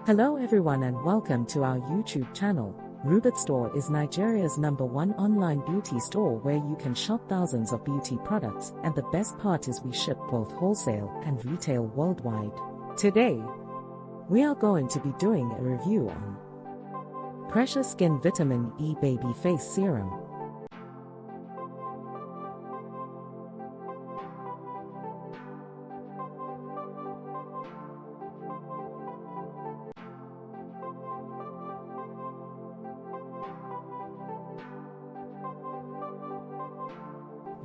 Hello everyone and welcome to our YouTube channel. Rubitstore is Nigeria's #1 online beauty store where you can shop thousands of beauty products, and the best part is we ship both wholesale and retail worldwide. Today, we are going to be doing a review on Precious Skin Vitamin E Baby Face Serum.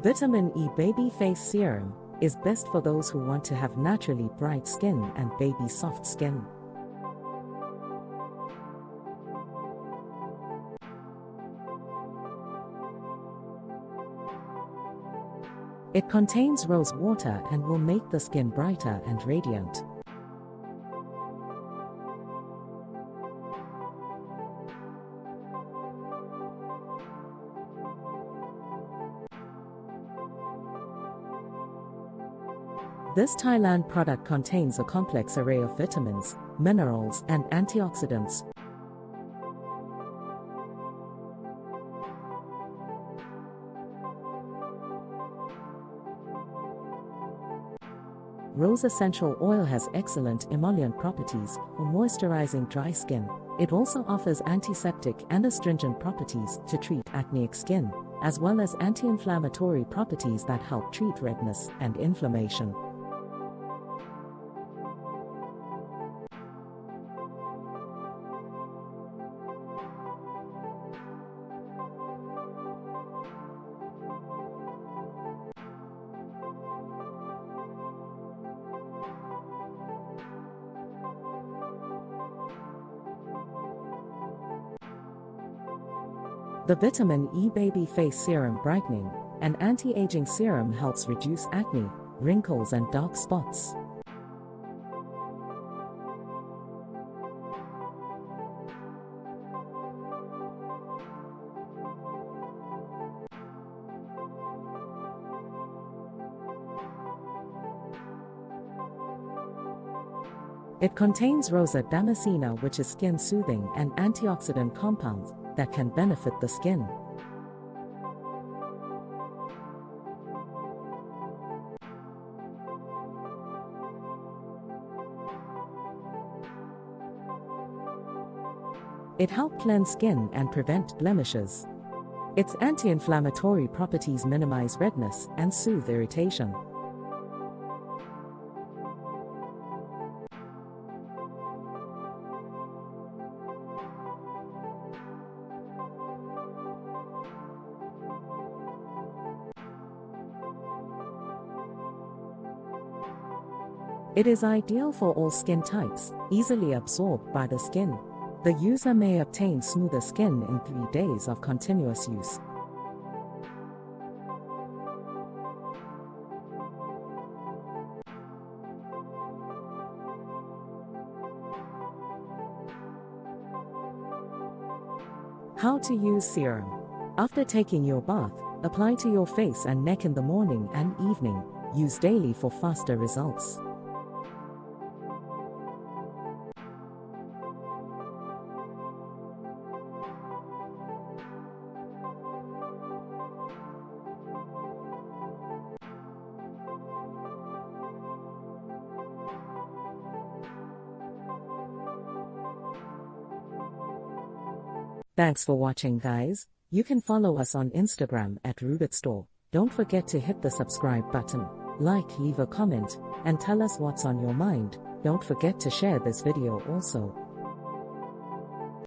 Vitamin E Baby Face Serum is best for those who want to have naturally bright skin and baby soft skin. It contains rose water and will make the skin brighter and radiant. This Thailand product contains a complex array of vitamins, minerals, and antioxidants. Rose essential oil has excellent emollient properties for moisturizing dry skin. It also offers antiseptic and astringent properties to treat acneic skin, as well as anti-inflammatory properties that help treat redness and inflammation. The Vitamin E Baby Face Serum Brightening, an anti-aging serum, helps reduce acne, wrinkles and dark spots. It contains Rosa Damascena, which is skin-soothing and antioxidant compounds that can benefit the skin. It helps cleanse skin and prevent blemishes. Its anti-inflammatory properties minimize redness and soothe irritation. It is ideal for all skin types, easily absorbed by the skin. The user may obtain smoother skin in 3 days of continuous use. How to use serum. After taking your bath, apply to your face and neck in the morning and evening. Use daily for faster results. Thanks for watching, guys. You can follow us on Instagram at Rubitstore. Don't forget to hit the subscribe button, leave a comment, and tell us what's on your mind. Don't forget to share this video also.